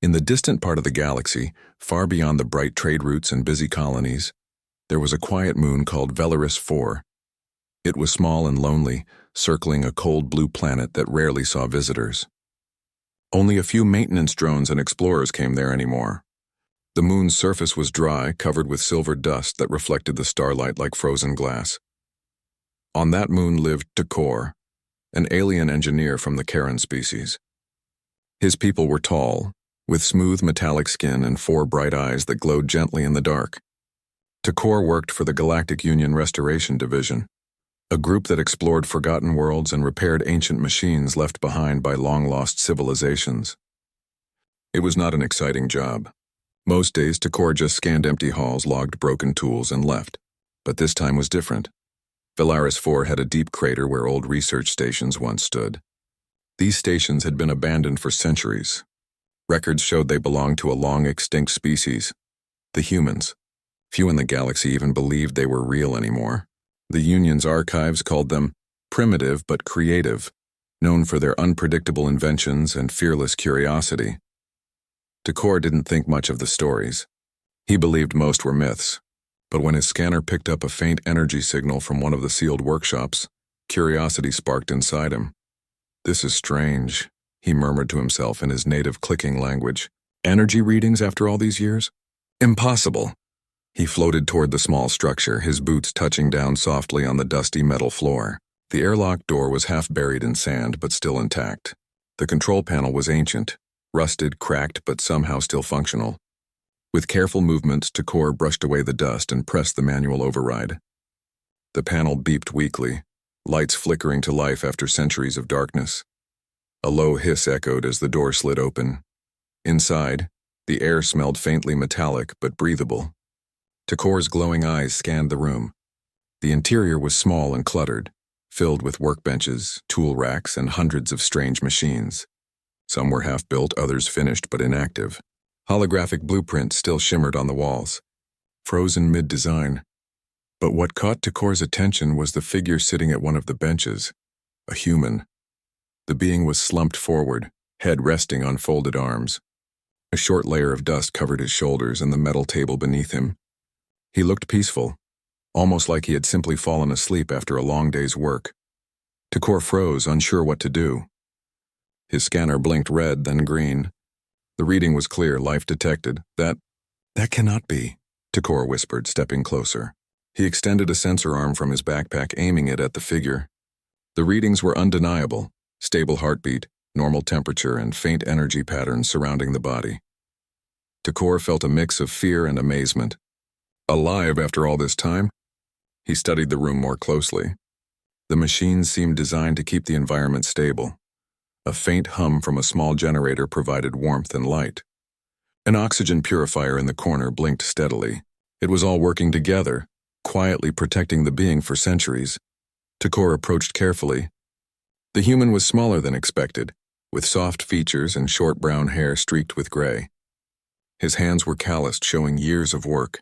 In the distant part of the galaxy, far beyond the bright trade routes and busy colonies, there was a quiet moon called Velaris 4. It was small and lonely, circling a cold blue planet that rarely saw visitors. Only a few maintenance drones and explorers came there anymore. The moon's surface was dry, covered with silver dust that reflected the starlight like frozen glass. On that moon lived Takor, an alien engineer from the Karen species. His people were tall, with smooth metallic skin and 4 bright eyes that glowed gently in the dark. Takor worked for the Galactic Union Restoration Division, a group that explored forgotten worlds and repaired ancient machines left behind by long-lost civilizations. It was not an exciting job. Most days, Takor just scanned empty halls, logged broken tools, and left. But this time was different. Velaris 4 had a deep crater where old research stations once stood. These stations had been abandoned for centuries. Records showed they belonged to a long-extinct species, the humans. Few in the galaxy even believed they were real anymore. The Union's archives called them primitive but creative, known for their unpredictable inventions and fearless curiosity. Takor didn't think much of the stories. He believed most were myths, but when his scanner picked up a faint energy signal from one of the sealed workshops, curiosity sparked inside him. "This is strange," he murmured to himself in his native clicking language. "Energy readings after all these years? Impossible." He floated toward the small structure, his boots touching down softly on the dusty metal floor. The airlock door was half buried in sand, but still intact. The control panel was ancient, rusted, cracked, but somehow still functional. With careful movements, Takor brushed away the dust and pressed the manual override. The panel beeped weakly, lights flickering to life after centuries of darkness. A low hiss echoed as the door slid open. Inside, the air smelled faintly metallic but breathable. Takor's glowing eyes scanned the room. The interior was small and cluttered, filled with workbenches, tool racks, and hundreds of strange machines. Some were half-built, others finished but inactive. Holographic blueprints still shimmered on the walls, frozen mid-design. But what caught Takor's attention was the figure sitting at one of the benches, a human. The being was slumped forward, head resting on folded arms. A short layer of dust covered his shoulders and the metal table beneath him. He looked peaceful, almost like he had simply fallen asleep after a long day's work. Takor froze, unsure what to do. His scanner blinked red, then green. The reading was clear, life detected. That cannot be," Takor whispered, stepping closer. He extended a sensor arm from his backpack, aiming it at the figure. The readings were undeniable: stable heartbeat, normal temperature, and faint energy patterns surrounding the body. Takor felt a mix of fear and amazement. Alive after all this time? He studied the room more closely. The machines seemed designed to keep the environment stable. A faint hum from a small generator provided warmth and light. An oxygen purifier in the corner blinked steadily. It was all working together, quietly protecting the being for centuries. Takor approached carefully. The human was smaller than expected, with soft features and short brown hair streaked with gray. His hands were calloused, showing years of work.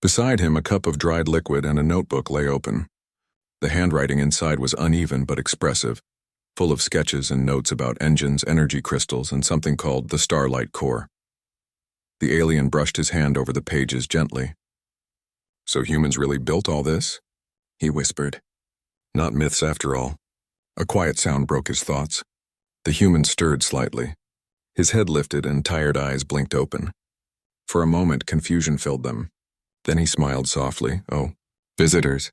Beside him, a cup of dried liquid and a notebook lay open. The handwriting inside was uneven but expressive, full of sketches and notes about engines, energy crystals, and something called the Starlight Core. The alien brushed his hand over the pages gently. "So humans really built all this?" he whispered. "Not myths after all." A quiet sound broke his thoughts. The human stirred slightly. His head lifted and tired eyes blinked open. For a moment, confusion filled them. Then he smiled softly. "Oh, visitors,"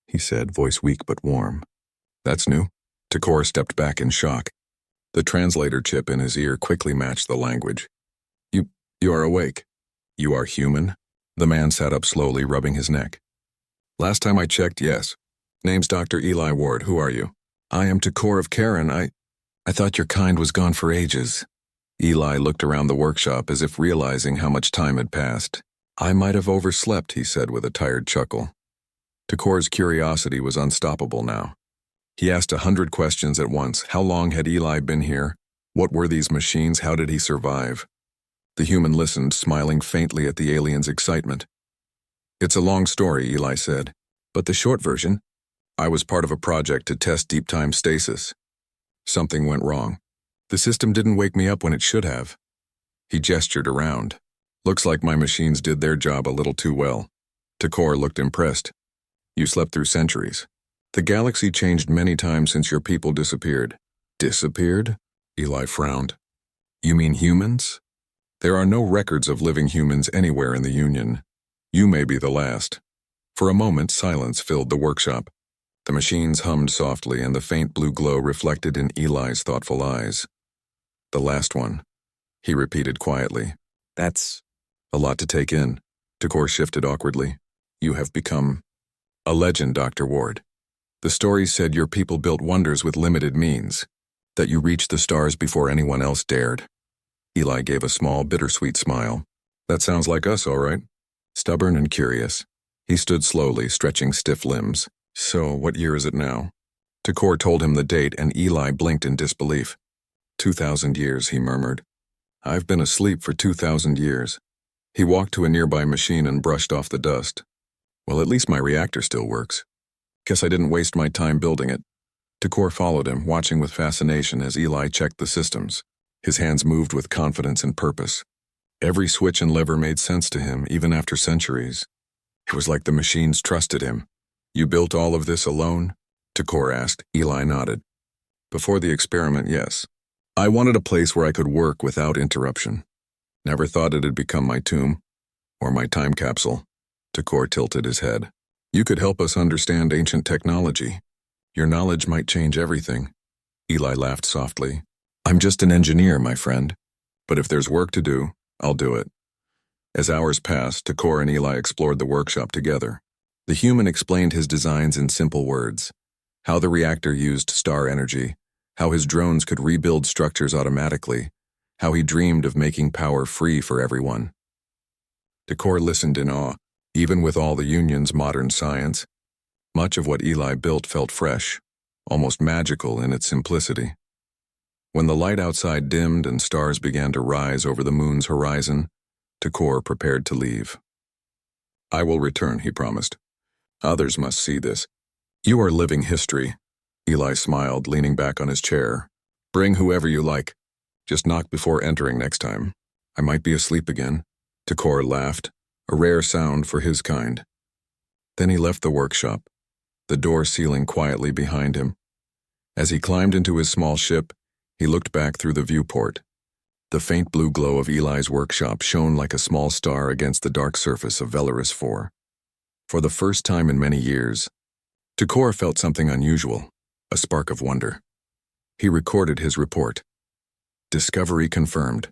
he said, voice weak but warm. "That's new." Takor stepped back in shock. The translator chip in his ear quickly matched the language. You are awake. You are human?" The man sat up slowly, rubbing his neck. "Last time I checked, yes. Name's Dr. Eli Ward. Who are you?" "I am Takor of Karen. I thought your kind was gone for ages." Eli looked around the workshop as if realizing how much time had passed. "I might have overslept," he said with a tired chuckle. Takor's curiosity was unstoppable now. He asked 100 questions at once. How long had Eli been here? What were these machines? How did he survive? The human listened, smiling faintly at the alien's excitement. "It's a long story," Eli said, "but the short version, I was part of a project to test deep-time stasis. Something went wrong. The system didn't wake me up when it should have. He gestured around. Looks like my machines did their job a little too well. Tekor looked impressed. You slept through centuries. The galaxy changed many times since your people disappeared. Disappeared? Eli frowned. You mean humans? There are no records of living humans anywhere in the Union. You may be the last. For a moment, silence filled the workshop. The machines hummed softly, and the faint blue glow reflected in Eli's thoughtful eyes. The last one, he repeated quietly. That's a lot to take in. Tekor shifted awkwardly. You have become a legend, Dr. Ward. The stories said your people built wonders with limited means, that you reached the stars before anyone else dared. Eli gave a small, bittersweet smile. That sounds like us, all right. Stubborn and curious. He stood slowly, stretching stiff limbs. So, what year is it now? Tekor told him the date, and Eli blinked in disbelief. 2,000 years, he murmured. I've been asleep for 2,000 years. He walked to a nearby machine and brushed off the dust. Well, at least my reactor still works. Guess I didn't waste my time building it. Tekor followed him, watching with fascination as Eli checked the systems. His hands moved with confidence and purpose. Every switch and lever made sense to him, even after centuries. It was like the machines trusted him. You built all of this alone? Tekor asked. Eli nodded. Before the experiment, yes. I wanted a place where I could work without interruption. Never thought it'd become my tomb, or my time capsule. Tekor tilted his head. You could help us understand ancient technology. Your knowledge might change everything. Eli laughed softly. I'm just an engineer, my friend. But if there's work to do, I'll do it. As hours passed, Tekor and Eli explored the workshop together. The human explained his designs in simple words. How the reactor used star energy, how his drones could rebuild structures automatically, how he dreamed of making power free for everyone. Tekor listened in awe, even with all the Union's modern science. Much of what Eli built felt fresh, almost magical in its simplicity. When the light outside dimmed and stars began to rise over the moon's horizon, Tekor prepared to leave. I will return, he promised. Others must see this. You are living history. Eli smiled, leaning back on his chair. Bring whoever you like. Just knock before entering next time. I might be asleep again. Tekor laughed, a rare sound for his kind. Then he left the workshop, the door sealing quietly behind him. As he climbed into his small ship, he looked back through the viewport. The faint blue glow of Eli's workshop shone like a small star against the dark surface of Velaris 4. For the first time in many years, Tekor felt something unusual, a spark of wonder. He recorded his report. Discovery confirmed.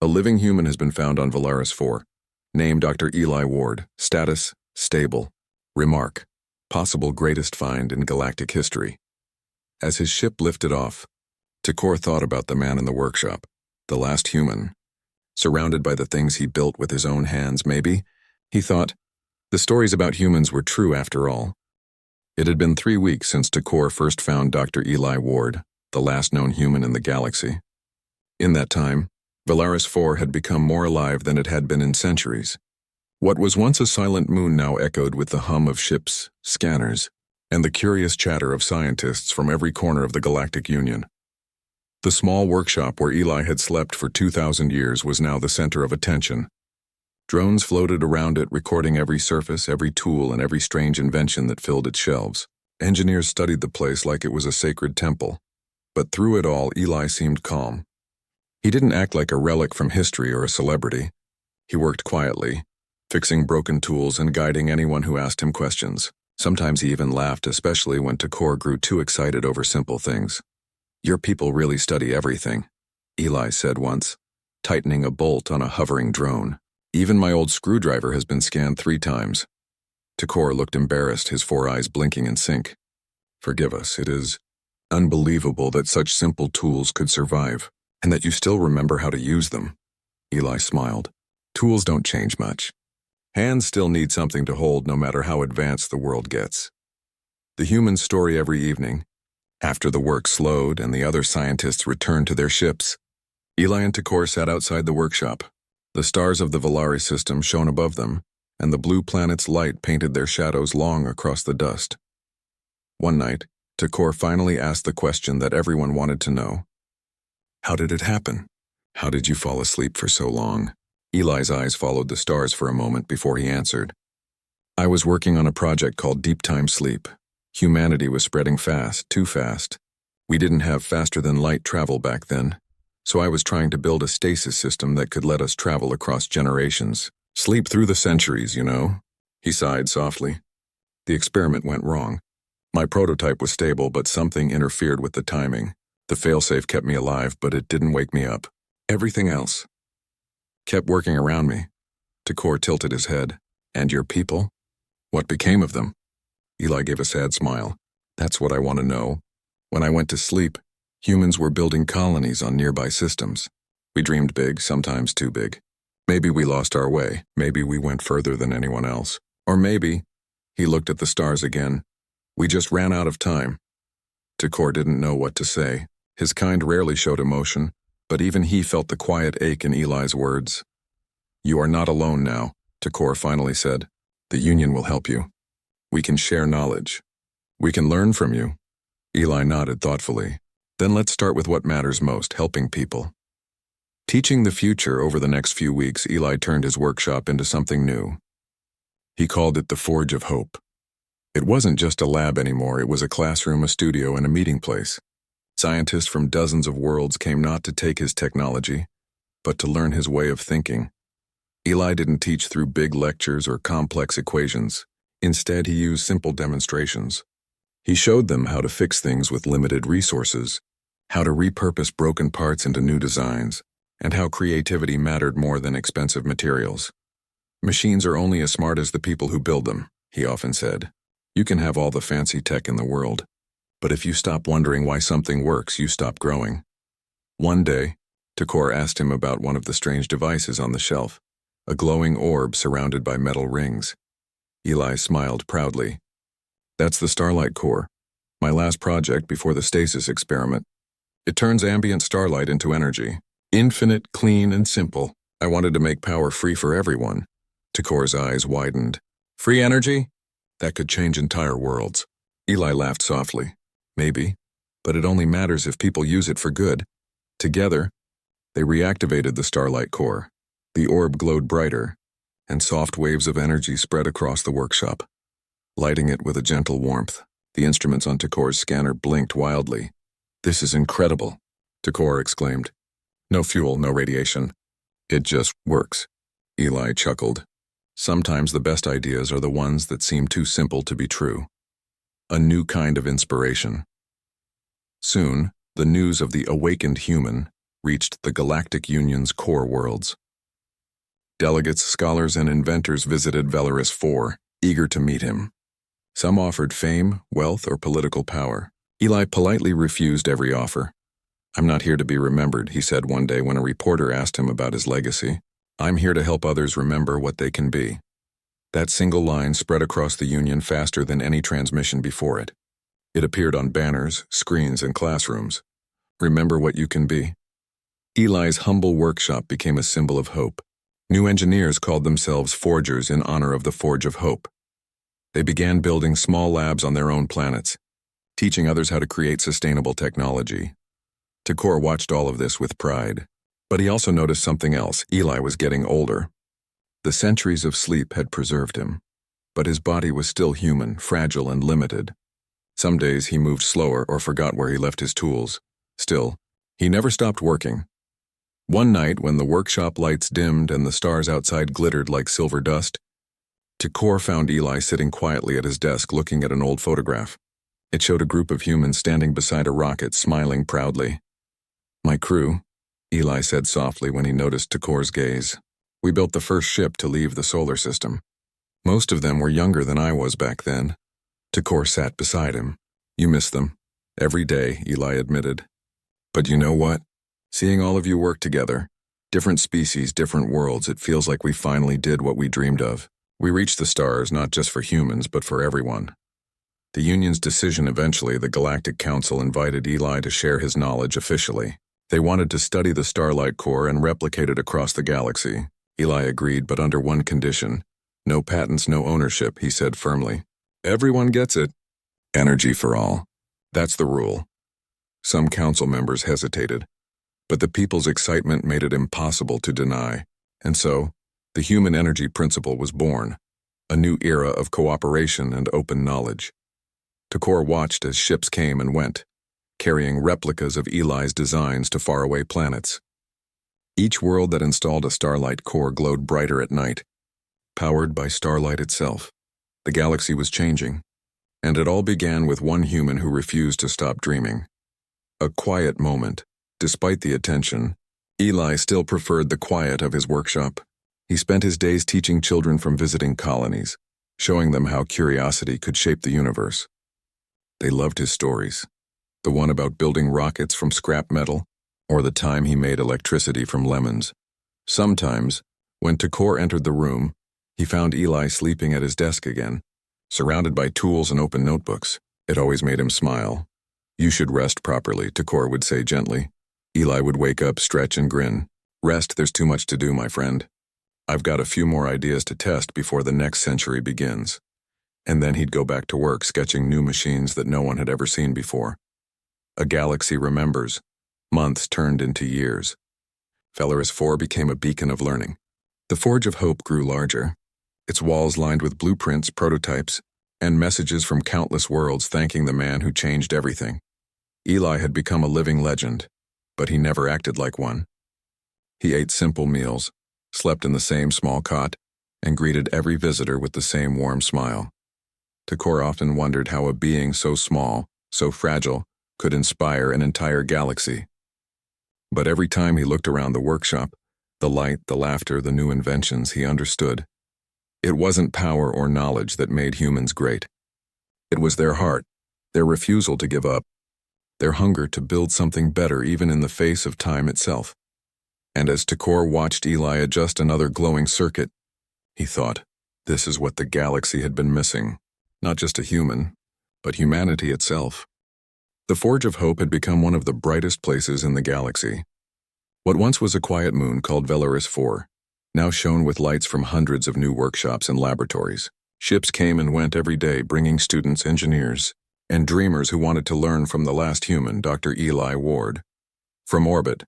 A living human has been found on Velaris 4. Name Dr. Eli Ward. Status, stable. Remark, possible greatest find in galactic history. As his ship lifted off, Tekor thought about the man in the workshop, the last human. Surrounded by the things he built with his own hands, maybe, he thought, the stories about humans were true after all. It had been 3 weeks since Tekor first found Dr. Eli Ward, the last known human in the galaxy. In that time, Velaris 4 had become more alive than it had been in centuries. What was once a silent moon now echoed with the hum of ships, scanners, and the curious chatter of scientists from every corner of the Galactic Union. The small workshop where Eli had slept for 2,000 years was now the center of attention. Drones floated around it, recording every surface, every tool, and every strange invention that filled its shelves. Engineers studied the place like it was a sacred temple. But through it all, Eli seemed calm. He didn't act like a relic from history or a celebrity. He worked quietly, fixing broken tools and guiding anyone who asked him questions. Sometimes he even laughed, especially when Tekor grew too excited over simple things. Your people really study everything, Eli said once, tightening a bolt on a hovering drone. Even my old screwdriver has been scanned 3 times. Tekor looked embarrassed, his 4 eyes blinking in sync. Forgive us, it is unbelievable that such simple tools could survive, and that you still remember how to use them. Eli smiled. Tools don't change much. Hands still need something to hold no matter how advanced the world gets. The human story every evening, after the work slowed and the other scientists returned to their ships, Eli and Tekor sat outside the workshop. The stars of the Velaris system shone above them, and the blue planet's light painted their shadows long across the dust. One night, Tekor finally asked the question that everyone wanted to know. How did it happen? How did you fall asleep for so long? Eli's eyes followed the stars for a moment before he answered. I was working on a project called Deep Time Sleep. Humanity was spreading fast, too fast. We didn't have faster-than-light travel back then, so I was trying to build a stasis system that could let us travel across generations. Sleep through the centuries, you know? He sighed softly. The experiment went wrong. My prototype was stable, but something interfered with the timing. The failsafe kept me alive, but it didn't wake me up. Everything else kept working around me. Takor tilted his head. And your people? What became of them? Eli gave a sad smile. That's what I want to know. When I went to sleep, humans were building colonies on nearby systems. We dreamed big, sometimes too big. Maybe we lost our way. Maybe we went further than anyone else. Or maybe, he looked at the stars again, we just ran out of time. Takor didn't know what to say. His kind rarely showed emotion, but even he felt the quiet ache in Eli's words. You are not alone now, Takor finally said. The Union will help you. We can share knowledge. We can learn from you. Eli nodded thoughtfully. Then let's start with what matters most, helping people. Teaching the future over the next few weeks, Eli turned his workshop into something new. He called it the Forge of Hope. It wasn't just a lab anymore, it was a classroom, a studio, and a meeting place. Scientists from dozens of worlds came not to take his technology, but to learn his way of thinking. Eli didn't teach through big lectures or complex equations. Instead, he used simple demonstrations. He showed them how to fix things with limited resources, how to repurpose broken parts into new designs, and how creativity mattered more than expensive materials. Machines are only as smart as the people who build them, he often said. You can have all the fancy tech in the world, but if you stop wondering why something works, you stop growing. One day, Takor asked him about one of the strange devices on the shelf, a glowing orb surrounded by metal rings. Eli smiled proudly. That's the Starlight Core, my last project before the stasis experiment. It turns ambient starlight into energy. Infinite, clean, and simple. I wanted to make power free for everyone. Takor's eyes widened. Free energy? That could change entire worlds. Eli laughed softly. Maybe, but it only matters if people use it for good. Together, they reactivated the Starlight Core. The orb glowed brighter, and soft waves of energy spread across the workshop, lighting it with a gentle warmth. The instruments on Takor's scanner blinked wildly. This is incredible, Takor exclaimed. No fuel, no radiation. It just works. Eli chuckled. Sometimes the best ideas are the ones that seem too simple to be true. A new kind of inspiration. Soon, the news of the awakened human reached the Galactic Union's core worlds. Delegates, scholars, and inventors visited Velaris 4, eager to meet him. Some offered fame, wealth, or political power. Eli politely refused every offer. I'm not here to be remembered, he said one day when a reporter asked him about his legacy. I'm here to help others remember what they can be. That single line spread across the Union faster than any transmission before it. It appeared on banners, screens, and classrooms. Remember what you can be. Eli's humble workshop became a symbol of hope. New engineers called themselves Forgers in honor of the Forge of Hope. They began building small labs on their own planets, teaching others how to create sustainable technology. Takor watched all of this with pride. But he also noticed something else. Eli was getting older. The centuries of sleep had preserved him, but his body was still human, fragile, and limited. Some days he moved slower or forgot where he left his tools. Still, he never stopped working. One night, when the workshop lights dimmed and the stars outside glittered like silver dust, Takor found Eli sitting quietly at his desk looking at an old photograph. It showed a group of humans standing beside a rocket, smiling proudly. My crew, Eli said softly when he noticed Takor's gaze. We built the first ship to leave the solar system. Most of them were younger than I was back then. Takor sat beside him. You miss them. Every day, Eli admitted. But you know what? Seeing all of you work together, different species, different worlds, it feels like we finally did what we dreamed of. We reached the stars not just for humans, but for everyone. The Union's decision eventually, the Galactic Council invited Eli to share his knowledge officially. They wanted to study the Starlight Core and replicate it across the galaxy. Eli agreed, but under one condition. No patents, no ownership, he said firmly. Everyone gets it. Energy for all. That's the rule. Some council members hesitated. But the people's excitement made it impossible to deny, and so, the human energy principle was born, a new era of cooperation and open knowledge. Tekor watched as ships came and went, carrying replicas of Eli's designs to faraway planets. Each world that installed a starlight core glowed brighter at night, powered by starlight itself. The galaxy was changing, and it all began with one human who refused to stop dreaming. A quiet moment. Despite the attention, Eli still preferred the quiet of his workshop. He spent his days teaching children from visiting colonies, showing them how curiosity could shape the universe. They loved his stories, the one about building rockets from scrap metal, or the time he made electricity from lemons. Sometimes, when Tekor entered the room, he found Eli sleeping at his desk again, surrounded by tools and open notebooks. It always made him smile. "You should rest properly," Tekor would say gently. Eli would wake up, stretch, and grin. "Rest, there's too much to do, my friend. I've got a few more ideas to test before the next century begins." And then he'd go back to work, sketching new machines that no one had ever seen before. A galaxy remembers. Months turned into years. Velaris 4 became a beacon of learning. The Forge of Hope grew larger, its walls lined with blueprints, prototypes, and messages from countless worlds thanking the man who changed everything. Eli had become a living legend, but he never acted like one. He ate simple meals, slept in the same small cot, and greeted every visitor with the same warm smile. Tekor often wondered how a being so small, so fragile, could inspire an entire galaxy. But every time he looked around the workshop, the light, the laughter, the new inventions, he understood. It wasn't power or knowledge that made humans great. It was their heart, their refusal to give up, their hunger to build something better even in the face of time itself. And as Tekor watched Eli adjust another glowing circuit, he thought, this is what the galaxy had been missing. Not just a human, but humanity itself. The Forge of Hope had become one of the brightest places in the galaxy. What once was a quiet moon called Velaris 4 now shone with lights from hundreds of new workshops and laboratories. Ships came and went every day, bringing students, engineers, and dreamers who wanted to learn from the last human, Dr. Eli Ward. From orbit,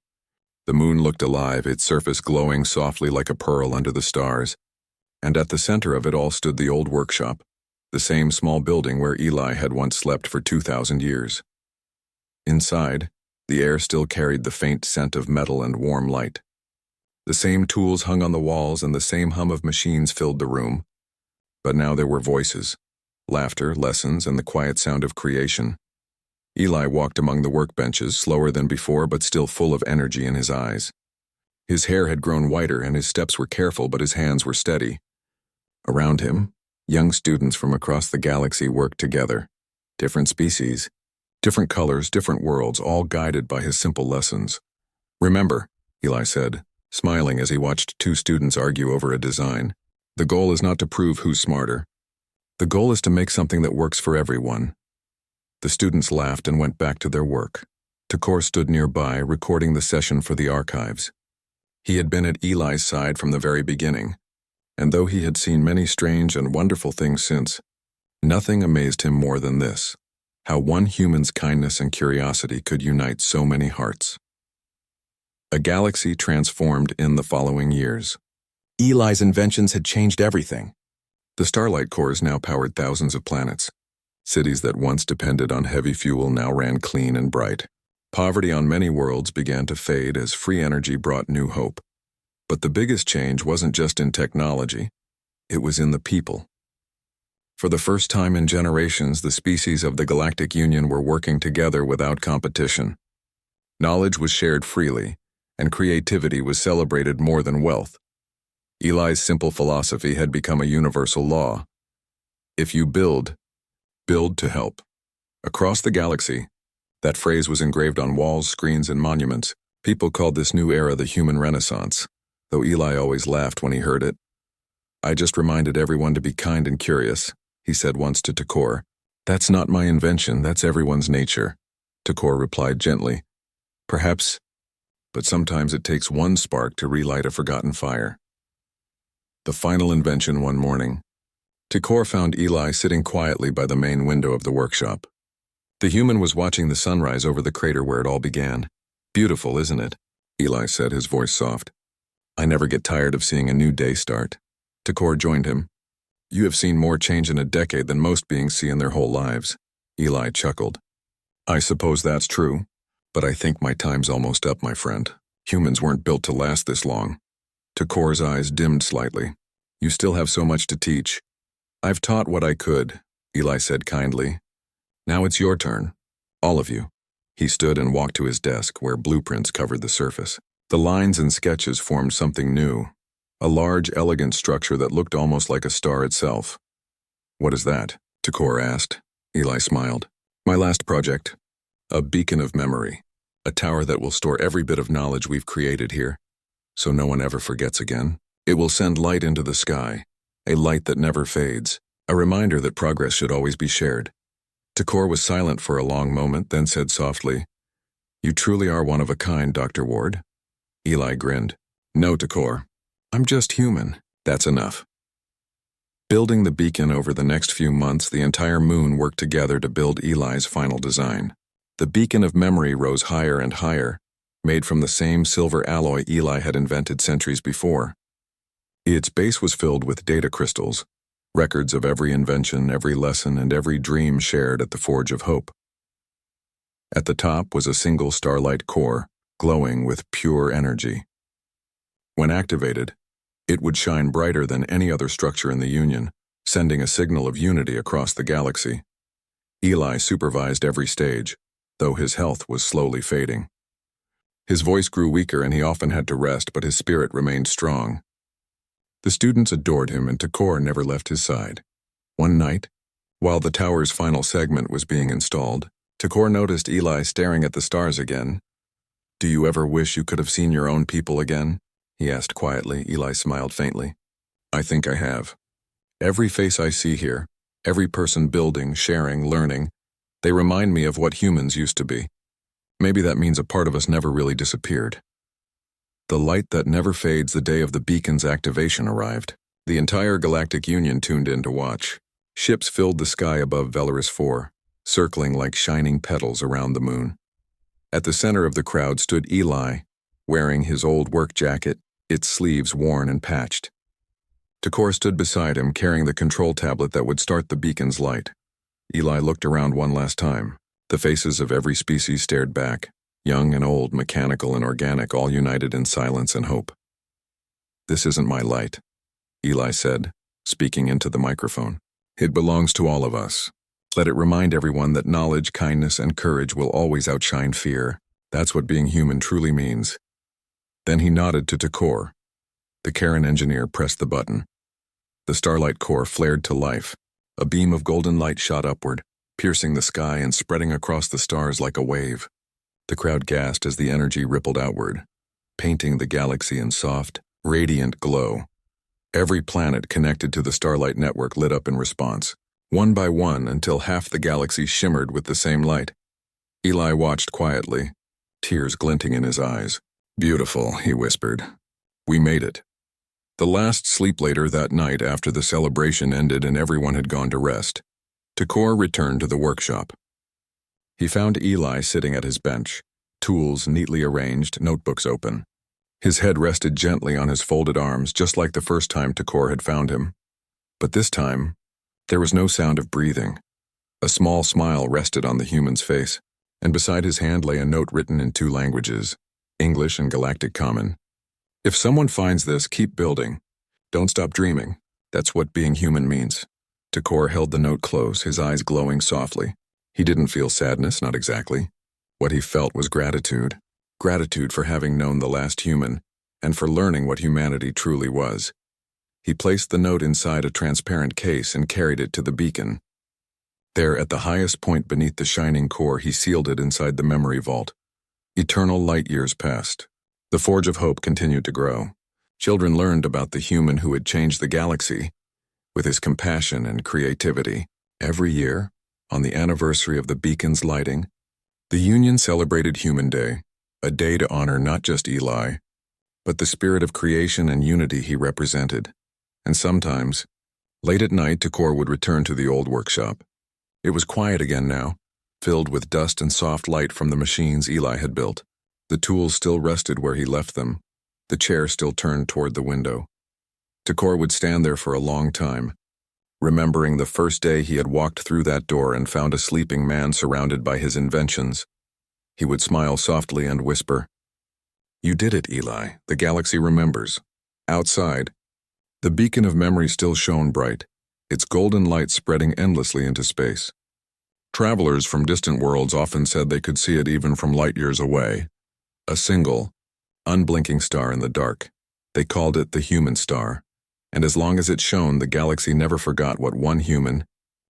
the moon looked alive, its surface glowing softly like a pearl under the stars, and at the center of it all stood the old workshop, the same small building where Eli had once slept for 2,000 years. Inside, the air still carried the faint scent of metal and warm light. The same tools hung on the walls and the same hum of machines filled the room. But now there were voices, laughter, lessons, and the quiet sound of creation. Eli walked among the workbenches, slower than before but still full of energy in his eyes. His hair had grown whiter and his steps were careful, but his hands were steady. Around him, young students from across the galaxy worked together. Different species, different colors, different worlds, all guided by his simple lessons. "Remember," Eli said, smiling as he watched two students argue over a design, "the goal is not to prove who's smarter. The goal is to make something that works for everyone." The students laughed and went back to their work. Tekor stood nearby, recording the session for the archives. He had been at Eli's side from the very beginning, and though he had seen many strange and wonderful things since, nothing amazed him more than this: how one human's kindness and curiosity could unite so many hearts. A galaxy transformed in the following years. Eli's inventions had changed everything. The starlight cores now powered thousands of planets. Cities that once depended on heavy fuel now ran clean and bright. Poverty on many worlds began to fade as free energy brought new hope. But the biggest change wasn't just in technology, it was in the people. For the first time in generations, the species of the Galactic Union were working together without competition. Knowledge was shared freely, and creativity was celebrated more than wealth. Eli's simple philosophy had become a universal law. If you build to help. Across the galaxy, that phrase was engraved on walls, screens, and monuments. People called this new era the human renaissance, though Eli always laughed when he heard it. "I just reminded everyone to be kind and curious," he said once to Tekor. "That's not my invention, that's everyone's nature," Tekor replied gently. "Perhaps, but sometimes it takes one spark to relight a forgotten fire." The final invention one morning. Tekor found Eli sitting quietly by the main window of the workshop. The human was watching the sunrise over the crater where it all began. "Beautiful, isn't it?" Eli said, his voice soft. I never get tired of seeing a new day start. Takor joined him. You have seen more change in a decade than most beings see in their whole lives. Eli chuckled. I suppose that's true, but I think my time's almost up, my friend. Humans weren't built to last this long. Takor's eyes dimmed slightly. You still have so much to teach. I've taught what I could, Eli said kindly. Now it's your turn. All of you. He stood and walked to his desk, where blueprints covered the surface. The lines and sketches formed something new, a large, elegant structure that looked almost like a star itself. What is that? Takor asked. Eli smiled. My last project. A beacon of memory. A tower that will store every bit of knowledge we've created here, so no one ever forgets again. It will send light into the sky, a light that never fades, a reminder that progress should always be shared. Takor was silent for a long moment, then said softly, You truly are one of a kind, Dr. Ward. Eli grinned. No, Takor. I'm just human. That's enough. Building the beacon over the next few months, the entire moon worked together to build Eli's final design. The beacon of memory rose higher and higher, made from the same silver alloy Eli had invented centuries before. Its base was filled with data crystals, records of every invention, every lesson, and every dream shared at the Forge of Hope. At the top was a single starlight core, glowing with pure energy. When activated, it would shine brighter than any other structure in the Union, sending a signal of unity across the galaxy. Eli supervised every stage, though his health was slowly fading. His voice grew weaker and he often had to rest, but his spirit remained strong. The students adored him, and Takor never left his side. One night, while the tower's final segment was being installed, Takor noticed Eli staring at the stars again. Do you ever wish you could have seen your own people again? He asked quietly. Eli smiled faintly. I think I have. Every face I see here, every person building, sharing, learning, they remind me of what humans used to be. Maybe that means a part of us never really disappeared. The light that never fades. The day of the beacon's activation arrived. The entire Galactic Union tuned in to watch. Ships filled the sky above Velaris 4, circling like shining petals around the moon. At the center of the crowd stood Eli, wearing his old work jacket, its sleeves worn and patched. Takor stood beside him, carrying the control tablet that would start the beacon's light. Eli looked around one last time. The faces of every species stared back. Young and old, mechanical and organic, all united in silence and hope. This isn't my light, Eli said, speaking into the microphone. It belongs to all of us. Let it remind everyone that knowledge, kindness, and courage will always outshine fear. That's what being human truly means. Then he nodded to Takor. The Karen engineer pressed the button. The starlight core flared to life. A beam of golden light shot upward, piercing the sky and spreading across the stars like a wave. The crowd gasped as the energy rippled outward, painting the galaxy in soft, radiant glow. Every planet connected to the starlight network lit up in response, one by one, until half the galaxy shimmered with the same light. Eli watched quietly, tears glinting in his eyes. Beautiful, he whispered. We made it. The last sleep later that night, after the celebration ended and everyone had gone to rest, Takor returned to the workshop. He found Eli sitting at his bench, tools neatly arranged, notebooks open. His head rested gently on his folded arms, just like the first time Takor had found him. But this time, there was no sound of breathing. A small smile rested on the human's face, and beside his hand lay a note written in 2 languages, English and Galactic Common. If someone finds this, keep building. Don't stop dreaming. That's what being human means. Takor held the note close, his eyes glowing softly. He didn't feel sadness, not exactly. What he felt was gratitude. Gratitude for having known the last human, and for learning what humanity truly was. He placed the note inside a transparent case and carried it to the beacon. There, at the highest point beneath the shining core, he sealed it inside the memory vault. Eternal light years passed. The Forge of Hope continued to grow. Children learned about the human who had changed the galaxy, with his compassion and creativity. Every year, on the anniversary of the beacon's lighting, the Union celebrated Human Day, a day to honor not just Eli, but the spirit of creation and unity he represented. And sometimes, late at night, Takor would return to the old workshop. It was quiet again now, filled with dust and soft light from the machines Eli had built. The tools still rested where he left them, the chair still turned toward the window. Tekor would stand there for a long time, remembering the first day he had walked through that door and found a sleeping man surrounded by his inventions. He would smile softly and whisper, "You did it, Eli. The galaxy remembers." Outside, the beacon of memory still shone bright, its golden light spreading endlessly into space. Travelers from distant worlds often said they could see it even from light years away. A single, unblinking star in the dark. They called it the human star, and as long as it shone, the galaxy never forgot what one human,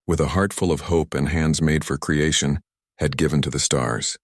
with a heart full of hope and hands made for creation, had given to the stars.